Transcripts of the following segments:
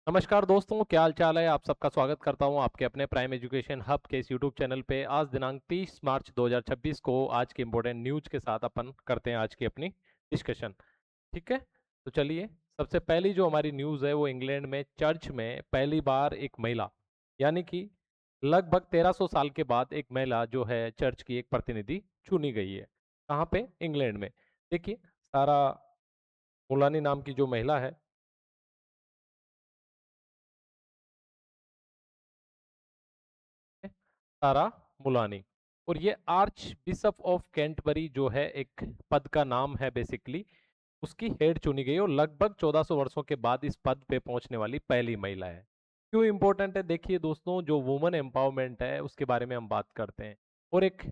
नमस्कार दोस्तों, क्या हाल चाल है। आप सबका स्वागत करता हूं आपके अपने प्राइम एजुकेशन हब के इस यूट्यूब चैनल पे। आज दिनांक 30 मार्च 2026 को आज के इम्पोर्टेंट न्यूज के साथ अपन करते हैं आज की अपनी डिस्कशन। ठीक है, तो चलिए। सबसे पहली जो हमारी न्यूज है वो इंग्लैंड में चर्च में पहली बार एक महिला, यानी कि लगभग 1300 साल के बाद एक महिला जो है चर्च की एक प्रतिनिधि चुनी गई है। कहाँ पे? इंग्लैंड में। देखिए, सारा मुलानी नाम की जो महिला है, सारा मुलानी, और ये आर्च बिशप ऑफ कैंटबरी जो है एक पद का नाम है बेसिकली, उसकी हेड चुनी गई और लगभग 1400 वर्षों के बाद इस पद पे पहुंचने वाली पहली महिला है। क्यों इंपॉर्टेंट है? देखिए दोस्तों, जो वुमेन एम्पावरमेंट है उसके बारे में हम बात करते हैं, और एक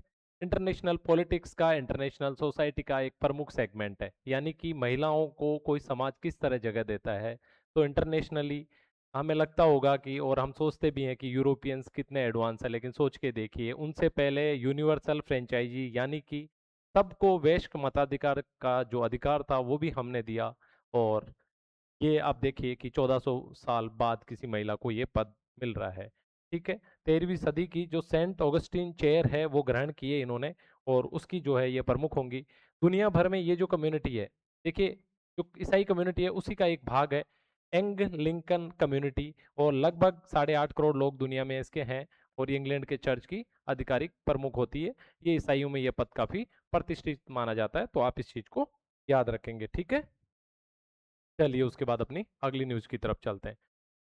इंटरनेशनल पॉलिटिक्स का, इंटरनेशनल सोसाइटी का एक प्रमुख सेगमेंट है, यानी कि महिलाओं को कोई समाज किस तरह जगह देता है। तो इंटरनेशनली हमें लगता होगा कि, और हम सोचते भी हैं कि यूरोपियंस कितने एडवांस है, लेकिन सोच के देखिए उनसे पहले यूनिवर्सल फ्रेंचाइजी यानी कि सबको वैश्विक मताधिकार का जो अधिकार था वो भी हमने दिया। और ये आप देखिए कि 1400 साल बाद किसी महिला को ये पद मिल रहा है। ठीक है, 13वीं सदी की जो सेंट ऑगस्टीन चेयर है वो ग्रहण किए इन्होंने, और उसकी जो है ये प्रमुख होंगी। दुनिया भर में ये जो कम्युनिटी है, देखिए, जो ईसाई कम्युनिटी है उसी का एक भाग है एंग लिंकन कम्युनिटी, और लगभग 8.5 करोड़ लोग दुनिया में इसके हैं। और ये इंग्लैंड के चर्च की आधिकारिक प्रमुख होती है। ये ईसाइयों में ये पद काफी प्रतिष्ठित माना जाता है, तो आप इस चीज को याद रखेंगे। ठीक है, चलिए उसके बाद अपनी अगली न्यूज की तरफ चलते हैं।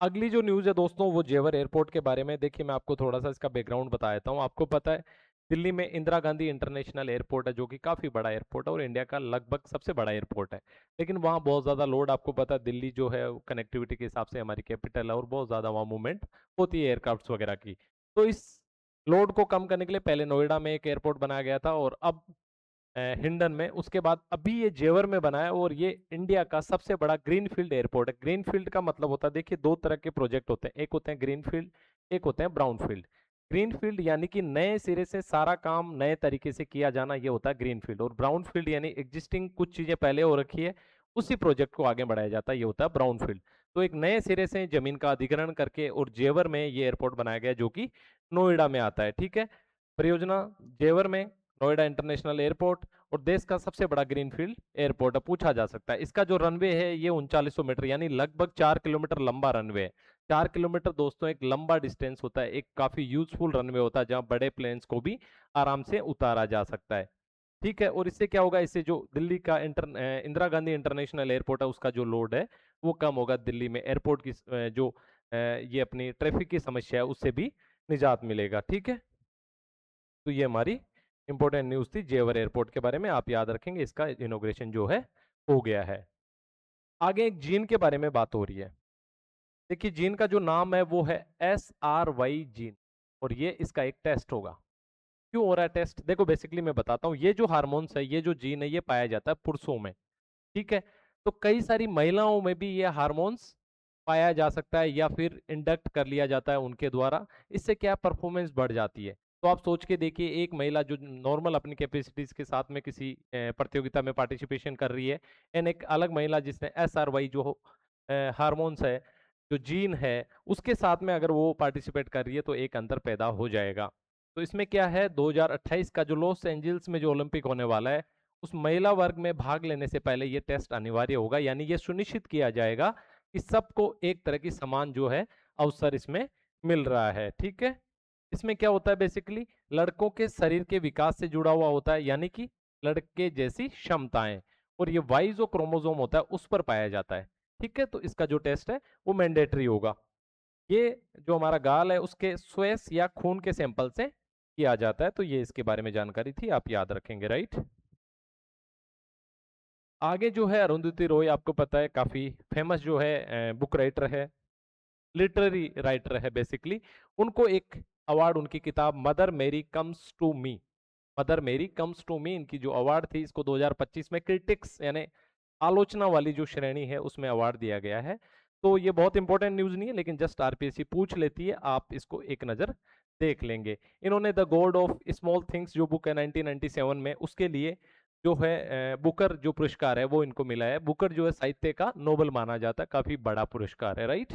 अगली जो न्यूज है दोस्तों वो जेवर एयरपोर्ट के बारे में। देखिए, मैं आपको थोड़ा सा इसका बैकग्राउंड बता देता हूँ। आपको पता है दिल्ली में इंदिरा गांधी इंटरनेशनल एयरपोर्ट है, जो कि काफी बड़ा एयरपोर्ट है और इंडिया का लगभग सबसे बड़ा एयरपोर्ट है। लेकिन वहाँ बहुत ज्यादा लोड, आपको पता है दिल्ली जो है कनेक्टिविटी के हिसाब से हमारी कैपिटल है, और बहुत ज्यादा वहाँ मूवमेंट होती है एयरक्राफ्ट वगैरह की। तो इस लोड को कम करने के लिए पहले नोएडा में एक एयरपोर्ट बनाया गया था, और अब हिंडन में, उसके बाद अभी ये जेवर में बना है। और ये इंडिया का सबसे बड़ा ग्रीनफील्ड एयरपोर्ट है। ग्रीनफील्ड का मतलब होता है, देखिए, दो तरह के प्रोजेक्ट होते हैं, एक होते हैं ग्रीनफील्ड, एक होते हैं ब्राउनफील्ड। ग्रीनफील्ड यानी कि नए सिरे से सारा काम नए तरीके से किया जाना, ये होता है ग्रीनफील्ड। और ब्राउनफील्ड यानी एग्जिस्टिंग कुछ चीजें पहले हो रखी है, उसी प्रोजेक्ट को आगे बढ़ाया जाता है, ये होता है ब्राउनफील्ड। तो एक नए सिरे से जमीन का अधिग्रहण करके और जेवर में ये एयरपोर्ट बनाया गया, जो कि नोएडा में आता है। ठीक है, परियोजना जेवर में, नोएडा इंटरनेशनल एयरपोर्ट, और देश का सबसे बड़ा ग्रीनफील्ड एयरपोर्ट है। पूछा जा सकता है इसका जो रनवे है ये 3900 मीटर यानी लगभग 4 किलोमीटर लंबा रनवे है। 4 किलोमीटर दोस्तों एक लंबा डिस्टेंस होता है, एक काफी यूजफुल रनवे होता है, जहां बड़े प्लेन्स को भी आराम से उतारा जा सकता है। ठीक है, और इससे क्या होगा, इससे जो दिल्ली का इंदिरा गांधी इंटरनेशनल एयरपोर्ट है उसका जो लोड है वो कम होगा। दिल्ली में एयरपोर्ट की जो ये अपनी ट्रैफिक की समस्या है उससे भी निजात मिलेगा। ठीक है, तो ये हमारी इंपॉर्टेंट न्यूज थी जेवर एयरपोर्ट के बारे में, आप याद रखेंगे। इसका इनॉग्रेशन जो है हो गया है। आगे एक जीन के बारे में बात हो रही है। देखिए, जीन का जो नाम है वो है SRY जीन, और ये इसका एक टेस्ट होगा। क्यों हो रहा है टेस्ट? देखो, बेसिकली मैं बताता हूँ। ये जो हार्मोन्स है, ये जो जीन है, ये पाया जाता है पुरुषों में। ठीक है, तो कई सारी महिलाओं में भी ये हार्मोन्स पाया जा सकता है, या फिर इंडक्ट कर लिया जाता है उनके द्वारा। इससे क्या परफॉर्मेंस बढ़ जाती है। तो आप सोच के देखिए, एक महिला जो नॉर्मल अपनी कैपेसिटीज के साथ में किसी प्रतियोगिता में पार्टिसिपेशन कर रही है, एंड एक अलग महिला जिसने SRY जो हार्मोन्स है, जो जीन है, उसके साथ में अगर वो पार्टिसिपेट कर रही है तो एक अंतर पैदा हो जाएगा। तो इसमें क्या है, 2028 का जो लॉस एंजल्स में जो ओलंपिक होने वाला है, उस महिला वर्ग में भाग लेने से पहले ये टेस्ट अनिवार्य होगा, यानी ये सुनिश्चित किया जाएगा कि सबको एक तरह की समान जो है अवसर इसमें मिल रहा है। ठीक है, इसमें क्या होता है, बेसिकली लड़कों के शरीर के विकास से जुड़ा हुआ होता है, यानी कि लड़के जैसी क्षमताएं, और ये वाई जो क्रोमोजोम होता है उस पर पाया जाता है। ठीक है, तो इसका जो टेस्ट है वो मैंडेटरी होगा। ये जो हमारा गाल है उसके स्वेस या खून के सैंपल से किया जाता है। तो ये इसके बारे में जानकारी थी, आप याद रखेंगे। राइट, आगे जो है अरुंधति रॉय, आपको पता है काफी फेमस जो है बुक राइटर है, लिटरेरी राइटर है बेसिकली। उनको एक अवार्ड, उनकी किताब मदर मेरी कम्स टू मी, मदर मेरी कम्स टू मी, इनकी जो अवार्ड थी, इसको 2025 में क्रिटिक्स यानी आलोचना वाली जो श्रेणी है उसमें अवार्ड दिया गया है। तो ये बहुत इंपॉर्टेंट न्यूज नहीं है, लेकिन जस्ट आरपीएससी पूछ लेती है, आप इसको एक नजर देख लेंगे। इन्होंने the God of small things जो बुक है 1997 में, उसके लिए जो है बुकर जो पुरस्कार है वो इनको मिला है। बुकर जो है साहित्य का नोबल माना जाता है, काफी बड़ा पुरस्कार है। राइट,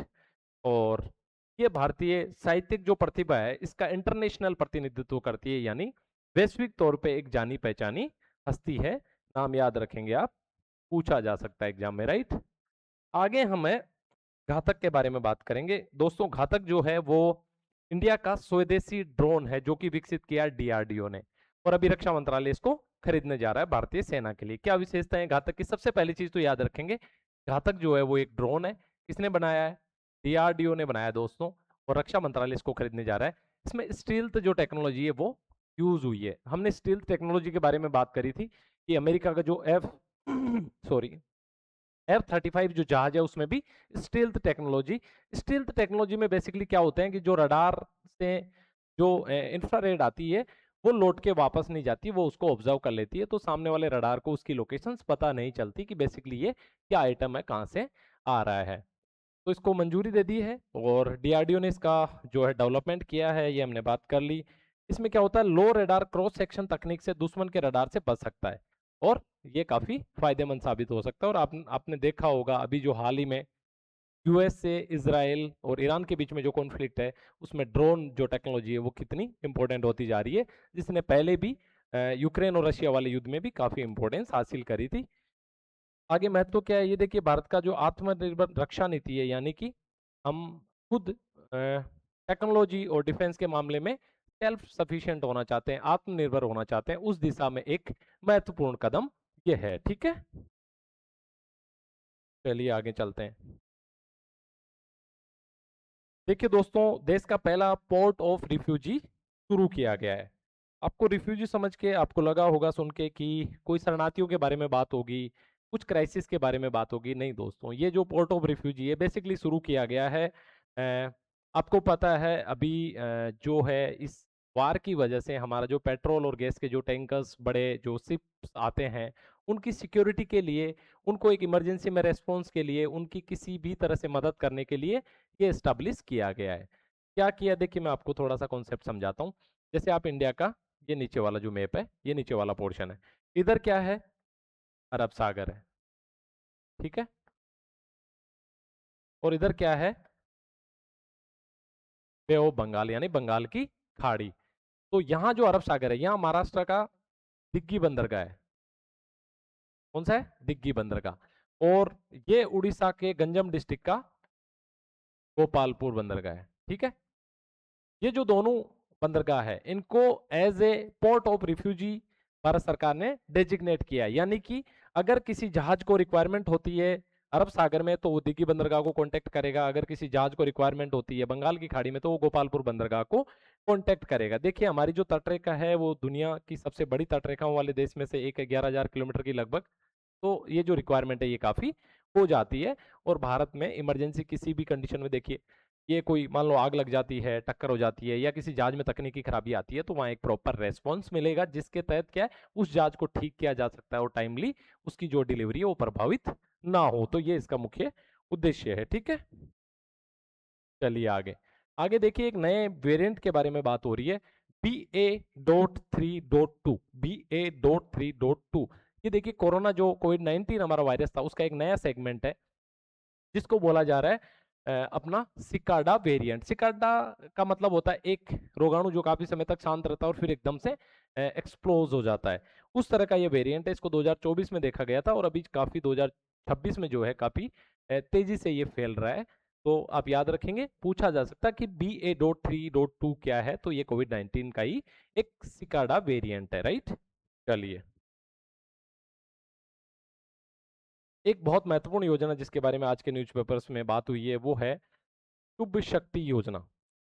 और ये भारतीय साहित्यिक जो प्रतिभा है इसका इंटरनेशनल प्रतिनिधित्व करती है, यानी वैश्विक तौर पे एक जानी पहचानी हस्ती है। नाम याद रखेंगे आप, पूछा जा सकता है एग्जाम में, राइट। आगे हमें घातक के बारे में बात करेंगे। दोस्तों घातक जो है वो इंडिया का स्वदेशी ड्रोन है जो कि विकसित किया डीआरडीओ ने, और अभी रक्षा मंत्रालय इसको खरीदने जा रहा है भारतीय सेना के लिए। क्या विशेषताएं घातक की? सबसे पहली चीज तो याद रखेंगे, घातक जो है वो एक ड्रोन है। किसने बनाया है? डीआरडीओ ने बनाया दोस्तों, और रक्षा मंत्रालय इसको खरीदने जा रहा है। इसमें स्टील्थ जो टेक्नोलॉजी है वो यूज हुई है। हमने स्टील्थ टेक्नोलॉजी के बारे में बात करी थी कि अमेरिका का जो सॉरी F-35 जो जहाज है उसमें भी स्टील्थ टेक्नोलॉजी में बेसिकली क्या होता है कि जो रडार से जो इंफ्रारेड आती है वो लौट के वापस नहीं जाती, वो उसको ऑब्जर्व कर लेती है, तो सामने वाले रडार को उसकी लोकेशंस पता नहीं चलती कि बेसिकली ये क्या आइटम है, कहाँ से आ रहा है। तो इसको मंजूरी दे दी है और डीआरडीओ ने इसका जो है डेवलपमेंट किया है, ये हमने बात कर ली। इसमें क्या होता है, लो रडार क्रॉस सेक्शन तकनीक से दुश्मन के रडार से बच सकता है, और ये काफी फायदेमंद साबित हो सकता है। और आपने देखा होगा अभी जो हाल ही में यूएस से इजराइल और ईरान के बीच में जो कॉन्फ्लिक्ट है उसमें ड्रोन जो टेक्नोलॉजी है वो कितनी इंपॉर्टेंट होती जा रही है, जिसने पहले भी यूक्रेन और रशिया वाले युद्ध में भी काफी इंपॉर्टेंस हासिल करी थी। आगे महत्व क्या है, ये देखिए, भारत का जो आत्मनिर्भर रक्षा नीति है, यानी कि हम खुद टेक्नोलॉजी और डिफेंस के मामले में सेल्फ सफिशिएंट होना चाहते हैं, आत्मनिर्भर होना चाहते हैं, उस दिशा में एक महत्वपूर्ण कदम ये है। ठीक है, चलिए आगे चलते हैं। देखिए दोस्तों, देश का पहला पोर्ट ऑफ रिफ्यूजी शुरू किया गया है। आपको रिफ्यूजी समझ के आपको लगा होगा सुन के कि कोई शरणार्थियों के बारे में बात होगी, कुछ क्राइसिस के बारे में बात होगी। नहीं दोस्तों, ये जो पोर्ट ऑफ रिफ्यूजी है बेसिकली शुरू किया गया है। आपको पता है अभी जो है इस वार की वजह से हमारा जो पेट्रोल और गैस के जो टैंकर्स, बड़े जो शिप्स आते हैं, उनकी सिक्योरिटी के लिए, उनको एक इमरजेंसी में रेस्पॉन्स के लिए, उनकी किसी भी तरह से मदद करने के लिए ये स्टैब्लिश किया गया है। क्या किया, देखिए मैं आपको थोड़ा सा कॉन्सेप्ट समझाता हूँ। जैसे आप इंडिया का ये नीचे वाला जो मैप है, ये नीचे वाला पोर्शन है, इधर क्या है, अरब सागर है, ठीक है, और इधर क्या है, बे ऑफ बंगाल यानी बंगाल की खाड़ी। तो यहाँ जो अरब सागर है, यहाँ महाराष्ट्र का दिग्गी बंदरगाह है। कौन सा है? दिग्गी बंदरगाह। और ये उड़ीसा के गंजम डिस्ट्रिक्ट का गोपालपुर बंदरगाह है, ठीक है। ये जो दोनों बंदरगाह है इनको as a port of refugee Bharat सरकार ने डेजिग्नेट किया है, यानी कि अगर किसी जहाज को रिक्वायरमेंट होती है अरब सागर में तो वो दिग्गी बंदरगाह को कांटेक्ट करेगा, अगर किसी जहाज को रिक्वायरमेंट होती है बंगाल की खाड़ी में तो वो गोपालपुर बंदरगाह को कांटेक्ट करेगा। देखिए हमारी जो तटरेखा है वो दुनिया की सबसे बड़ी तटरेखाओं वाले देश में से एक है, 11,000 किलोमीटर की लगभग। तो ये जो रिक्वायरमेंट है ये काफी हो जाती है। और भारत में इमरजेंसी किसी भी कंडीशन में, देखिए ये कोई मान लो आग लग जाती है, टक्कर हो जाती है, या किसी जहाज में तकनीकी खराबी आती है, तो वहां एक प्रॉपर रेस्पॉन्स मिलेगा जिसके तहत क्या है, उस जहाज को ठीक किया जा सकता है और टाइमली उसकी जो डिलीवरी है वो प्रभावित ना हो। तो ये इसका मुख्य उद्देश्य है, ठीक है। चलिए आगे, आगे देखिए एक नए वेरिएंट के बारे में बात हो रही है, BA.3.2। BA.3.2, ये देखिए कोरोना जो कोविड-19 हमारा वायरस था उसका एक नया सेगमेंट है जिसको बोला जा रहा है अपना सिकाडा वेरिएंट। सिकाडा का मतलब होता है एक रोगाणु जो काफी समय तक शांत रहता है और फिर एकदम से एक्सप्लोज हो जाता है, उस तरह का ये वेरिएंट है। इसको 2024 में देखा गया था और अभी काफी 2026 में जो है काफी तेजी से ये फैल रहा है। तो आप याद रखेंगे, पूछा जा सकता है कि BA.3.2 क्या है, तो ये कोविड-19 का ही एक सिकाडा वेरिएंट है, राइट। चलिए, एक बहुत महत्वपूर्ण योजना जिसके बारे में आज के न्यूज़पेपर्स में बात हुई है वो है शुभ शक्ति योजना।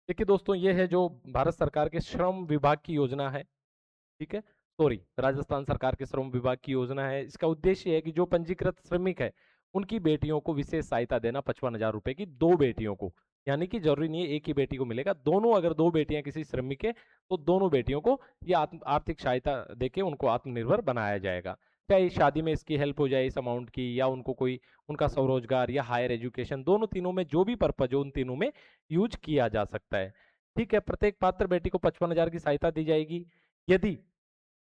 देखिए दोस्तों, ये है जो भारत सरकार के श्रम विभाग की योजना है, ठीक है, सॉरी राजस्थान सरकार के श्रम विभाग की योजना है। इसका उद्देश्य है कि जो पंजीकृत श्रमिक है उनकी बेटियों को विशेष सहायता देना, 55,000 रुपए की, दो बेटियों को, यानी कि जरूरी नहीं है एक ही बेटी को मिलेगा, दोनों, अगर दो बेटियां किसी श्रमिक है तो दोनों बेटियों को ये आर्थिक सहायता देके उनको आत्मनिर्भर बनाया जाएगा। चाहे शादी में इसकी हेल्प हो जाए इस अमाउंट की, या उनको कोई उनका स्वरोजगार या हायर एजुकेशन, दोनों तीनों में जो भी पर्पज हो उन तीनों में यूज किया जा सकता है, ठीक है। प्रत्येक पात्र बेटी को 55,000 की सहायता दी जाएगी। यदि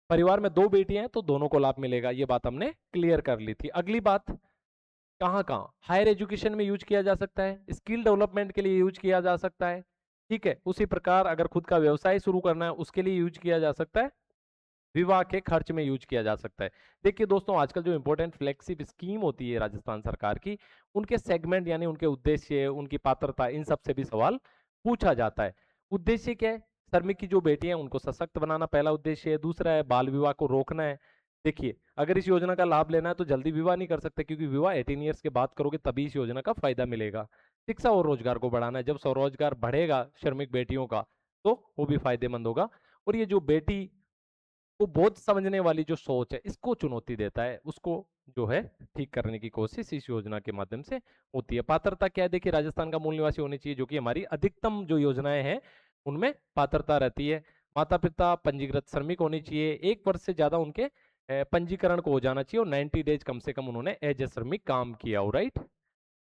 परिवार में दो बेटियां हैं तो दोनों को लाभ मिलेगा, ये बात हमने क्लियर कर ली थी। अगली बात, कहाँ कहाँ? हायर एजुकेशन में यूज किया जा सकता है, स्किल डेवलपमेंट के लिए यूज किया जा सकता है, ठीक है। उसी प्रकार अगर खुद का व्यवसाय शुरू करना है उसके लिए यूज किया जा सकता है, विवाह के खर्च में यूज किया जा सकता है। देखिए दोस्तों, आजकल जो इंपॉर्टेंट फ्लेक्सिब स्कीम होती है राजस्थान सरकार की, उनके सेगमेंट यानी उनके उद्देश्य, उनकी पात्रता, इन सब से भी सवाल पूछा जाता है। उद्देश्य क्या है? श्रमिक की जो बेटियां हैं उनको सशक्त बनाना पहला उद्देश्य है। दूसरा है बाल विवाह को रोकना है। देखिए, अगर इस योजना का लाभ लेना है तो जल्दी विवाह नहीं कर सकते, क्योंकि विवाह 18 ईयर्स के बाद करोगे तभी इस योजना का फायदा मिलेगा। शिक्षा और रोजगार को बढ़ाना है। जब स्वरोजगार बढ़ेगा श्रमिक बेटियों का तो वो भी फायदेमंद होगा। और ये जो बेटी वो बोझ समझने वाली जो सोच है इसको चुनौती देता है, उसको जो है ठीक करने की कोशिश इस योजना के माध्यम से होती है। पात्रता क्या है? देखिए, राजस्थान का मूल निवासी होनी चाहिए, जो कि हमारी अधिकतम जो योजनाएं हैं उनमें पात्रता रहती है। माता पिता पंजीकृत श्रमिक होनी चाहिए, 1 वर्ष से ज्यादा उनके पंजीकरण को हो जाना चाहिए, और 90 डेज कम से कम उन्होंने एज ए श्रमिक काम किया हो, राइट।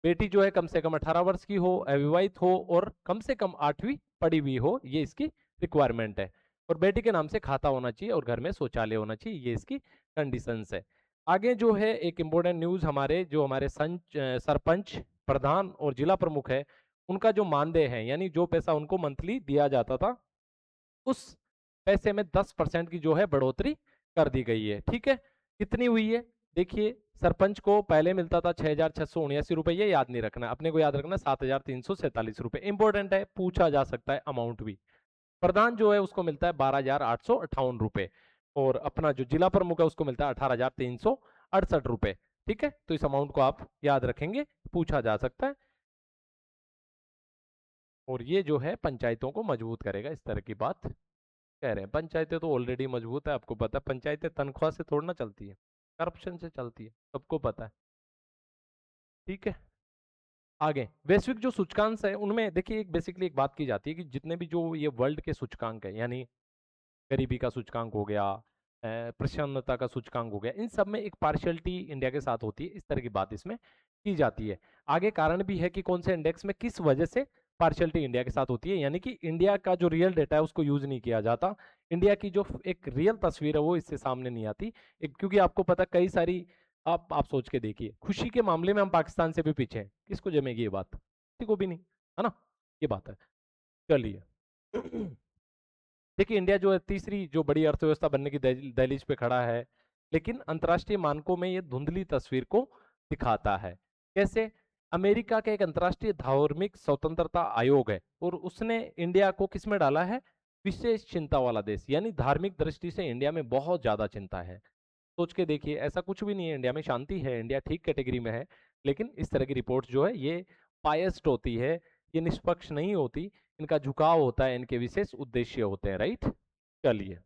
बेटी जो है कम से कम 18 वर्ष की हो, अविवाहित हो और कम से कम 8वीं पढ़ी हुई हो, ये इसकी रिक्वायरमेंट है। और बेटी के नाम से खाता होना चाहिए और घर में शौचालय होना चाहिए, ये इसकी कंडीशंस है। आगे जो है एक इम्पोर्टेंट न्यूज, हमारे जो हमारे सरपंच, प्रधान और जिला प्रमुख है, उनका जो मानदेय है यानी जो पैसा उनको मंथली दिया जाता था, उस पैसे में 10% की जो है बढ़ोतरी कर दी गई है, ठीक है। कितनी हुई है? देखिए, सरपंच को पहले मिलता था 6,679 रुपए, ये याद नहीं रखना, अपने को याद रखना 7,347 रुपए। इंपॉर्टेंट है, पूछा जा सकता है अमाउंट भी। प्रधान जो है उसको मिलता है 12,858 रुपए, और अपना जो जिला प्रमुख है उसको मिलता है 18,368 रुपए, ठीक है। तो इस अमाउंट को आप याद रखेंगे, पूछा जा सकता है। और ये जो है पंचायतों को मजबूत करेगा, इस तरह की बात कह रहे हैं। पंचायतें तो ऑलरेडी मजबूत है, आपको पता है। पंचायतें तनख्वाह से थोड़ा ना चलती है, करप्शन से चलती है, सबको पता है, ठीक है। आगे वैश्विक जो सूचकांक है उनमें देखिए, एक बेसिकली एक बात की जाती है कि जितने भी जो ये वर्ल्ड के सूचकांक है, यानी गरीबी का सूचकांक हो गया, प्रसन्नता का सूचकांक हो गया, इन सब में एक पार्शियलिटी इंडिया के साथ होती है, इस तरह की बात इसमें की जाती है। आगे कारण भी है कि कौन से इंडेक्स में किस वजह से पार्शियलिटी इंडिया के साथ होती है, यानी कि इंडिया का जो रियल डेटा है उसको यूज नहीं किया जाता। इंडिया की जो एक रियल तस्वीर है वो इससे सामने नहीं आती, क्योंकि आपको पता कई सारी, आप सोच के देखिए, खुशी के मामले में हम पाकिस्तान से भी पीछे हैं। किसको जमेगी ये बात? किसी को भी नहीं, है ना, ये बात है। चलिए देखिए, इंडिया जो है तीसरी जो बड़ी अर्थव्यवस्था बनने की दहलीज पे खड़ा है, लेकिन अंतर्राष्ट्रीय मानकों में ये धुंधली तस्वीर को दिखाता है। कैसे? अमेरिका का एक अंतर्राष्ट्रीय धार्मिक स्वतंत्रता आयोग है, और उसने इंडिया को किस में डाला है? विशेष चिंता वाला देश, यानी धार्मिक दृष्टि से इंडिया में बहुत ज्यादा चिंता है। सोच के देखिए, ऐसा कुछ भी नहीं है, इंडिया में शांति है, इंडिया ठीक कैटेगरी में है, लेकिन इस तरह की रिपोर्ट जो है ये बायस्ड होती है, ये निष्पक्ष नहीं होती, इनका झुकाव होता है, इनके विशेष उद्देश्य होते हैं, राइट। चलिए,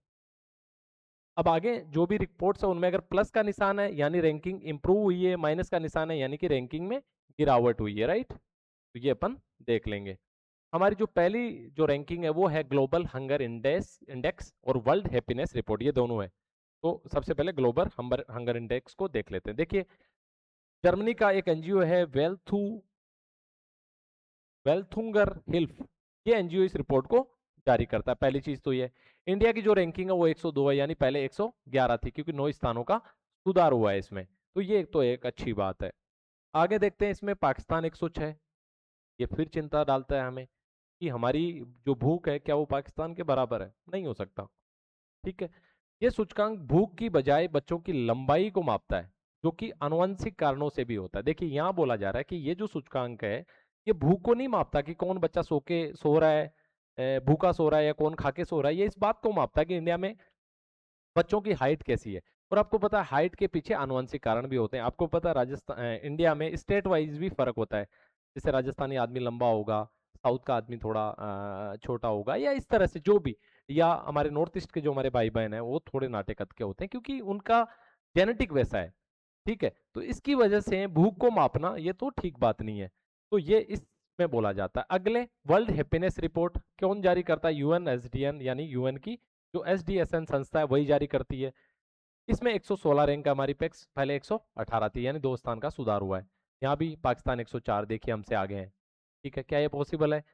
अब आगे जो भी रिपोर्ट्स है उनमें अगर प्लस का निशान है यानी रैंकिंग इंप्रूव हुई है, माइनस का निशान है यानी कि रैंकिंग में गिरावट हुई है, राइट। तो ये अपन देख लेंगे। हमारी जो पहली जो रैंकिंग है वो है ग्लोबल हंगर इंडेक्स इंडेक्स और वर्ल्ड हैप्पीनेस रिपोर्ट, ये दोनों है। तो सबसे पहले ग्लोबल हंगर इंडेक्स को देख लेते हैं। देखिए, जर्मनी का एक एनजीओ है वेल्थुंगर हिल्फ, ये एनजीओ इस रिपोर्ट को जारी करता है। पहली चीज तो ये, इंडिया की जो रैंकिंग है वो 102 है, यानी पहले 111 थी, क्योंकि 9 स्थानों का सुधार हुआ है इसमें, तो ये तो एक अच्छी बात है। आगे देखते हैं, इसमें पाकिस्तान 106, ये फिर चिंता डालता है हमें कि हमारी जो भूख है क्या वो पाकिस्तान के बराबर है? नहीं हो सकता, ठीक है। ये सूचकांक भूख की बजाय बच्चों की लंबाई को मापता है, जो कि आनुवंशिक कारणों से भी होता है। देखिए, यहाँ बोला जा रहा है कि ये जो सूचकांक है ये भूख को नहीं मापता कि कौन बच्चा सो रहा है, भूखा सो रहा है या कौन खा के सो रहा है, ये इस बात को मापता है कि इंडिया में बच्चों की हाइट कैसी है। और आपको पता है हाइट के पीछे आनुवंशिक कारण भी होते हैं। आपको पता है राजस्थान इंडिया में स्टेट वाइज भी फर्क होता है, जैसे राजस्थानी आदमी लंबा होगा, साउथ का आदमी थोड़ा छोटा होगा, या इस तरह से जो भी, या हमारे नॉर्थ ईस्ट के जो हमारे भाई बहन है वो थोड़े नाटे कद के होते हैं, क्योंकि उनका जेनेटिक वैसा है, ठीक है। तो इसकी वजह से भूख को मापना ये तो ठीक बात नहीं है, तो ये इसमें बोला जाता है। अगले, वर्ल्ड हैप्पीनेस रिपोर्ट कौन जारी करता है? यूएनएसडीएन, यानी यूएन की जो एसडीएसएन संस्था है वही जारी करती है। इसमें 116 रैंक है हमारी पेक्स, पहले 118 थी, यानी 2 स्थान का सुधार हुआ है। यहाँ भी पाकिस्तान 104, देखिए हमसे आगे हैं, ठीक है। क्या ये पॉसिबल है?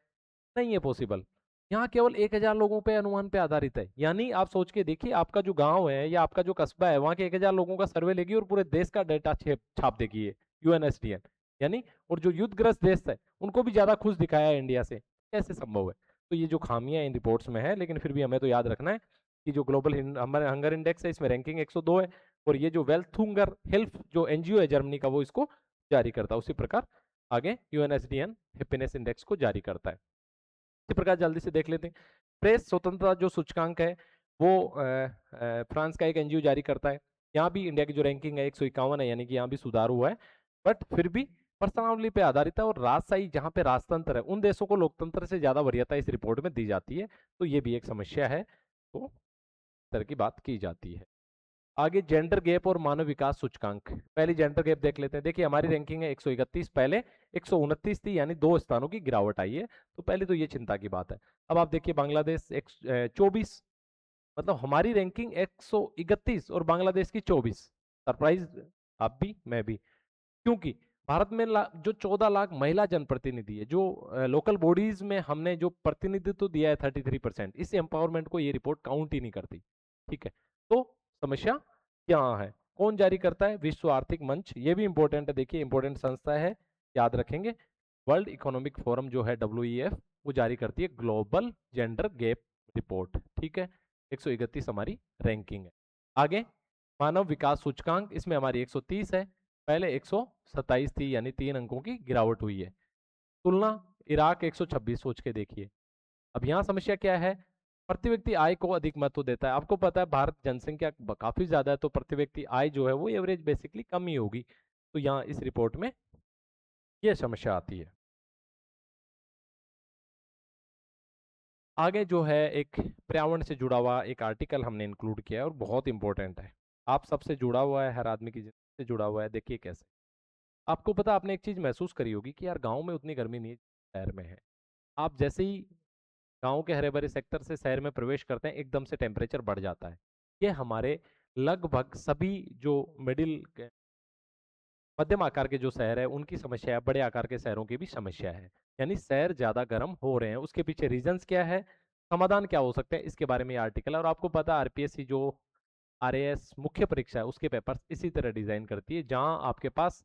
नहीं है पॉसिबल। यहाँ केवल 1,000 लोगों पे अनुमान पे आधारित है, यानी आप सोच के देखिए, आपका जो गांव है या आपका जो कस्बा है वहाँ के 1,000 लोगों का सर्वे लेगी और पूरे देश का डेटा छाप देगी ये। यूएनएसडीएन, यानी और जो युद्धग्रस्त देश है उनको भी ज्यादा खुश दिखाया है इंडिया से। कैसे संभव है? तो ये जो खामियां इन रिपोर्ट्स में है, लेकिन फिर भी हमें तो याद रखना है कि जो ग्लोबल हमारे हंगर इंडेक्स है इसमें रैंकिंग 102 है, और ये जो वेल्थ हुंगर हेल्थ जो एनजीओ है जर्मनी का वो इसको जारी करता है। उसी प्रकार आगे यूएनएसडीएन हैप्पीनेस इंडेक्स को जारी करता है। इसी प्रकार जल्दी से देख लेते हैं, प्रेस स्वतंत्रता जो सूचकांक है वो फ्रांस का एक एनजीओ जारी करता है। यहाँ भी इंडिया की जो रैंकिंग है 151 है, यानी कि यहाँ भी सुधार हुआ है, बट फिर भी प्रश्नावली पे आधारित है, और राजशाही जहाँ पे राजतंत्र है उन देशों को लोकतंत्र से ज्यादा वरीयता इस रिपोर्ट में दी जाती है, तो ये भी एक समस्या है, तो इस तरह की बात की जाती है। आगे जेंडर गैप और मानव विकास सूचकांक, पहली जेंडर गैप देख लेते हैं। देखिए हमारी रैंकिंग है 131, पहले 129 थी, यानी 2 स्थानों की गिरावट आई है, तो पहले तो ये चिंता की बात है। अब आप देखिए बांग्लादेश 24, मतलब हमारी रैंकिंग 131 और बांग्लादेश की 24। सरप्राइज आप भी मैं भी, क्योंकि भारत में जो 14 लाख महिला जनप्रतिनिधि है, जो लोकल बॉडीज में हमने जो प्रतिनिधित्व दिया है 33%, इस एम्पावरमेंट को ये रिपोर्ट काउंट ही नहीं करती। ठीक है, तो समस्या क्या है? कौन जारी करता है? विश्व आर्थिक मंच, ये भी इंपॉर्टेंट है, देखिए इंपॉर्टेंट संस्था है, याद रखेंगे। वर्ल्ड इकोनॉमिक फोरम जो है WEF, वो जारी करती है ग्लोबल जेंडर गैप रिपोर्ट। ठीक है, 131 हमारी रैंकिंग है। आगे मानव विकास सूचकांक, इसमें हमारी 130 है, पहले 127 थी, यानी 3 अंकों की गिरावट हुई है। तुलना इराक 126, सोच के देखिए। अब यहाँ समस्या क्या है? प्रति व्यक्ति आय को अधिक महत्व देता है। आपको पता है भारत जनसंख्या काफी ज्यादा है, तो प्रति व्यक्ति आय जो है वो एवरेज बेसिकली कम ही होगी, तो यहाँ इस रिपोर्ट में यह समस्या आती है। आगे जो है एक पर्यावरण से जुड़ा हुआ एक आर्टिकल हमने इंक्लूड किया है, और बहुत इंपॉर्टेंट है, आप सबसे जुड़ा हुआ है, हर आदमी की जिंदगी से जुड़ा हुआ है। देखिए कैसे, आपको पता, आपने एक चीज महसूस करी होगी कि यार गांव में उतनी गर्मी नहीं है शहर में है। आप जैसे ही गांव के हरे भरे सेक्टर से शहर में प्रवेश करते हैं, एकदम से टेम्परेचर बढ़ जाता है। ये हमारे लगभग सभी जो मिडिल मध्यम आकार के जो शहर है उनकी समस्या है, बड़े आकार के शहरों की भी समस्या है, यानी शहर ज्यादा गर्म हो रहे हैं। उसके पीछे रीजंस क्या है, समाधान क्या हो सकते हैं, इसके बारे में ये आर्टिकल है। और आपको पता है आरपीएससी जो RAS मुख्य परीक्षा है उसके पेपर्स इसी तरह डिजाइन करती है, जहां आपके पास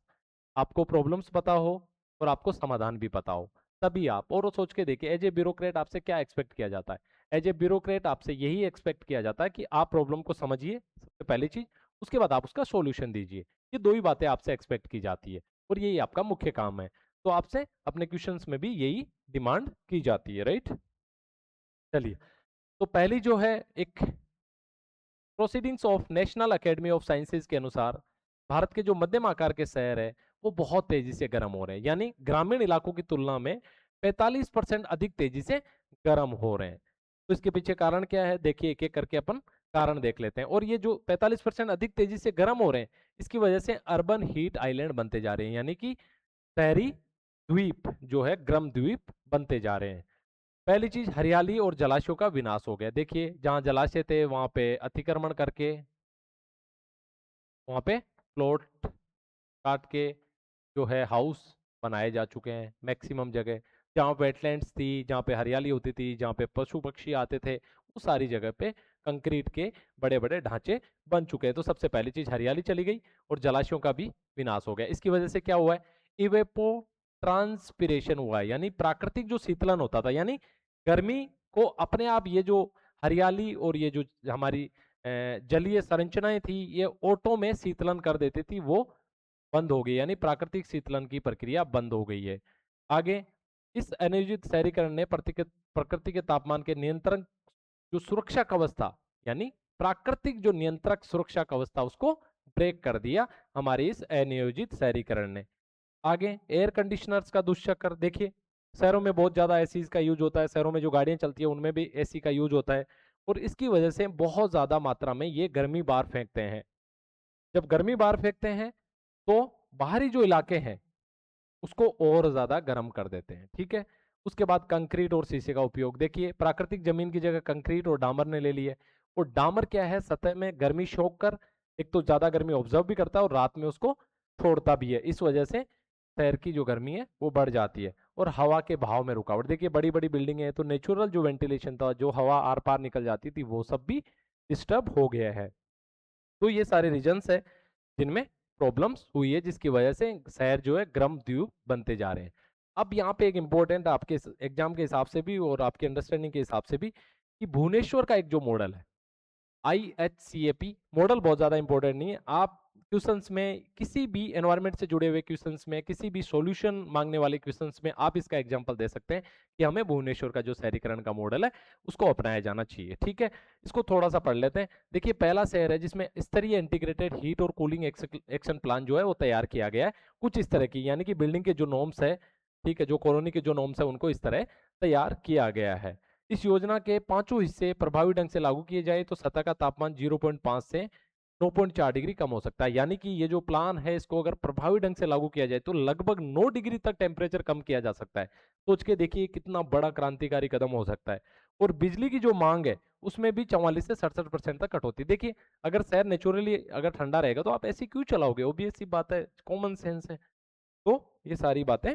आपको प्रॉब्लम्स पता हो और आपको समाधान भी पता हो, तभी आप। और वो सोच के देखिए, एज ए ब्यूरोक्रेट आपसे क्या एक्सपेक्ट किया जाता है? एज ए ब्यूरोक्रेट आपसे यही एक्सपेक्ट किया जाता है कि आप प्रॉब्लम को समझिए, सबसे पहली चीज, उसके बाद आप उसका सॉल्यूशन दीजिए। ये दो ही बातें आपसे एक्सपेक्ट की जाती है, और यही आपका मुख्य काम है, तो आपसे अपने क्वेश्चंस में भी यही डिमांड की जाती है, राइट। चलिए, तो पहली जो है एक proceedings of national academy of sciences के अनुसार, भारत के जो मध्यम आकार के शहर है वो बहुत तेजी से गर्म हो रहे हैं, यानी ग्रामीण इलाकों की तुलना में 45% अधिक तेजी से गर्म हो रहे हैं। तो इसके पीछे कारण क्या है? देखिए एक एक करके अपन कारण देख लेते हैं। और ये जो 45% अधिक तेजी से गर्म हो रहे हैं, इसकी वजह से अर्बन हीट आइलैंड बनते जा रहे हैं, यानी कि शहरी द्वीप जो है गर्म द्वीप बनते जा रहे हैं। पहली चीज, हरियाली और जलाशयों का विनाश हो गया। देखिए जहां जलाशय थे वहां पे अतिक्रमण करके वहां पे प्लॉट काट के जो है हाउस बनाए जा चुके हैं मैक्सिमम जगह। जहाँ वेटलैंड्स थी, जहाँ पे हरियाली होती थी, जहाँ पे पशु पक्षी आते थे, वो सारी जगह पे कंक्रीट के बड़े बड़े ढांचे बन चुके हैं। तो सबसे पहली चीज हरियाली चली गई और जलाशयों का भी विनाश हो गया। इसकी वजह से क्या हुआ है? इवेपो ट्रांसपिरेशन हुआ है, यानी प्राकृतिक जो शीतलन होता था, यानी गर्मी को अपने आप ये जो हरियाली और ये जो हमारी जलीय संरचनाएं थी ये ऑटो में शीतलन कर देती थी, वो बंद हो गई, यानी प्राकृतिक शीतलन की प्रक्रिया बंद हो गई है। आगे इस अनियोजित शहरीकरण ने प्रकृति के तापमान के नियंत्रण जो सुरक्षा कवच था, यानी प्राकृतिक जो नियंत्रक सुरक्षा कवच था, उसको ब्रेक कर दिया हमारे इस अनियोजित शहरीकरण ने। आगे एयर कंडीशनर्स का दुष्चक्र, देखिए शहरों में बहुत ज्यादा एसी का यूज होता है, शहरों में जो गाड़ियां चलती है उनमें भी एसी का यूज होता है, और इसकी वजह से बहुत ज्यादा मात्रा में ये गर्मी बाहर फेंकते हैं। जब गर्मी बाहर फेंकते हैं तो बाहरी जो इलाके हैं उसको और ज्यादा गर्म कर देते हैं। ठीक है, उसके बाद कंक्रीट और शीशे का उपयोग, देखिए प्राकृतिक जमीन की जगह कंक्रीट और डामर ने ले ली है। और डामर क्या है? सतह में गर्मी शोक कर एक तो ज्यादा गर्मी ऑब्जर्व भी करता है और रात में उसको छोड़ता भी है, इस वजह से शहर की जो गर्मी है वो बढ़ जाती है। और हवा के बहाव में रुकावट, देखिए बड़ी बड़ी बिल्डिंग है तो नेचुरल जो वेंटिलेशन था, जो हवा आर पार निकल जाती थी, वो सब भी डिस्टर्ब हो गया है। तो ये सारे रीजंस है जिनमें प्रॉब्लम्स हुई है, जिसकी वजह से शहर जो है गर्म द्वीप बनते जा रहे हैं। अब यहाँ पे एक इंपॉर्टेंट आपके एग्जाम के हिसाब से भी और आपके अंडरस्टैंडिंग के हिसाब से भी, कि भुवनेश्वर का एक जो मॉडल है IHCAP मॉडल बहुत ज्यादा इंपॉर्टेंट नहीं है। आप क्वेश्चंस में किसी भी एनवायरनमेंट से जुड़े हुए क्वेश्चंस में, किसी भी सॉल्यूशन मांगने वाले क्वेश्चंस में आप इसका एग्जांपल दे सकते हैं कि हमें भुवनेश्वर का जो शहरीकरण का मॉडल है उसको अपनाया जाना चाहिए। ठीक है, इसको थोड़ा सा पढ़ लेते हैं। देखिए, पहला शहर है जिसमें स्तरीय इंटीग्रेटेड हीट और कूलिंग एक्शन प्लान जो है वो तैयार किया गया है, कुछ इस तरह की, यानी कि बिल्डिंग के जो नॉर्म्स है, ठीक है, जो कॉलोनी के जो नॉर्म्स है उनको इस तरह तैयार किया गया है। इस योजना के पांचों हिस्से प्रभावी ढंग से लागू किए जाए तो सतह का तापमान 0.5 से 9.4 डिग्री कम हो सकता है। यानी कि ये जो प्लान है इसको अगर प्रभावी ढंग से लागू किया जाए तो लगभग 9 डिग्री तक टेम्परेचर कम किया जा सकता है। सोच के देखिए कितना बड़ा क्रांतिकारी कदम हो सकता है। और बिजली की जो मांग है उसमें भी 44 से 67% तक कटौती। देखिए, अगर शहर नेचुरली अगर ठंडा रहेगा तो आप ऐसी क्यों चलाओगे, ऑब्वियस सी बात है, कॉमन सेंस है। तो ये सारी बातें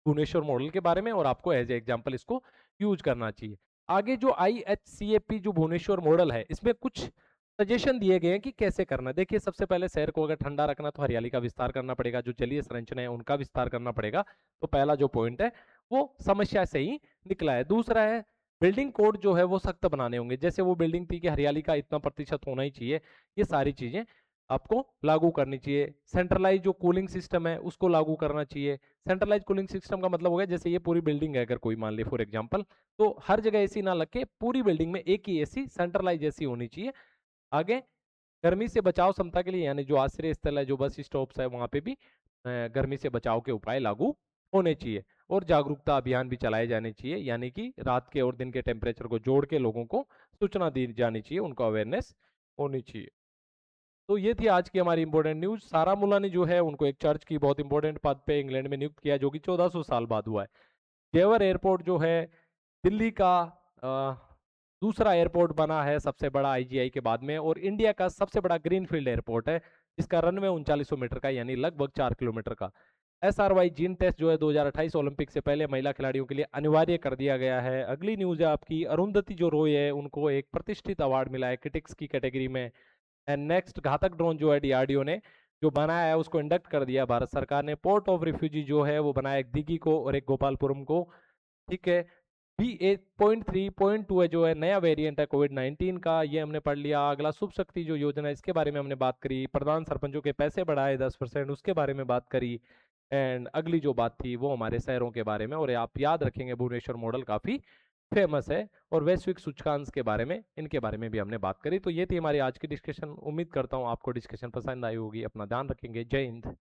भुवनेश्वर मॉडल के बारे में, और आपको एज ए एग्जांपल इसको यूज करना चाहिए। आगे जो IHCAP जो भुवनेश्वर मॉडल है, इसमें कुछ सजेशन दिए गए हैं कि कैसे करना है। देखिए, सबसे पहले शहर को अगर ठंडा रखना तो हरियाली का विस्तार करना पड़ेगा, जो जलीय संरचना है उनका विस्तार करना पड़ेगा। तो पहला जो पॉइंट है वो समस्या से ही निकला है। दूसरा है बिल्डिंग कोड जो है वो सख्त बनाने होंगे, जैसे वो बिल्डिंग थी कि हरियाली का इतना प्रतिशत होना ही चाहिए, ये सारी चीजें आपको लागू करनी चाहिए। सेंट्रलाइज जो कूलिंग सिस्टम है उसको लागू करना चाहिए। सेंट्रलाइज कूलिंग सिस्टम का मतलब हो गया, जैसे ये पूरी बिल्डिंग है अगर कोई मान ले फॉर एग्जांपल, तो हर जगह एसी ना लग के पूरी बिल्डिंग में एक ही एसी सेंट्रलाइज एसी होनी चाहिए। आगे गर्मी से बचाव क्षमता के लिए, यानी जो आश्रय स्थल है, जो बस स्टॉप्स है, वहां पे भी गर्मी से बचाव के उपाय लागू होने चाहिए। और जागरूकता अभियान भी चलाए जाने चाहिए, यानी कि रात के और दिन के टेम्परेचर को जोड़ के लोगों को सूचना दी जानी चाहिए, उनको अवेयरनेस होनी चाहिए। तो ये थी आज की हमारी इंपॉर्टेंट न्यूज। सारा मुलानी जो है उनको एक चर्च की बहुत इंपॉर्टेंट पद पे इंग्लैंड में नियुक्त किया, जो कि 1400 साल बाद हुआ है। जेवर एयरपोर्ट जो है दिल्ली का दूसरा एयरपोर्ट बना है सबसे बड़ा IGI के बाद में, और इंडिया का सबसे बड़ा ग्रीनफील्ड एयरपोर्ट है, जिसका रनवे 3900 मीटर का, यानी लगभग 4 किलोमीटर का। SRY जीन टेस्ट जो है 2028 ओलंपिक से पहले महिला खिलाड़ियों के लिए अनिवार्य कर दिया गया है। अगली न्यूज है आपकी, अरुंधति जो रॉय है उनको एक प्रतिष्ठित अवार्ड मिला है क्रिटिक्स की कैटेगरी में। एंड नेक्स्ट, घातक ड्रोन जो है DRDO ने जो बनाया है उसको इंडक्ट कर दिया भारत सरकार ने। पोर्ट ऑफ रिफ्यूजी जो है वो बनाया एक दिघी को और एक गोपालपुरम को। ठीक है, B8.3.2 है जो है नया वेरिएंट है कोविड-19 का, ये हमने पढ़ लिया। अगला शुभ शक्ति जो योजना है इसके बारे में हमने बात करी। प्रधान सरपंचों के पैसे बढ़ाए 10%, उसके बारे में बात करी। एंड अगली जो बात थी वो हमारे शहरों के बारे में, और आप याद रखेंगे भुवनेश्वर मॉडल काफी फेमस है। और वैश्विक सूचकांक के बारे में, इनके बारे में भी हमने बात करी। तो ये थी हमारी आज की डिस्कशन। उम्मीद करता हूँ आपको डिस्कशन पसंद आई होगी। अपना ध्यान रखेंगे। जय हिंद।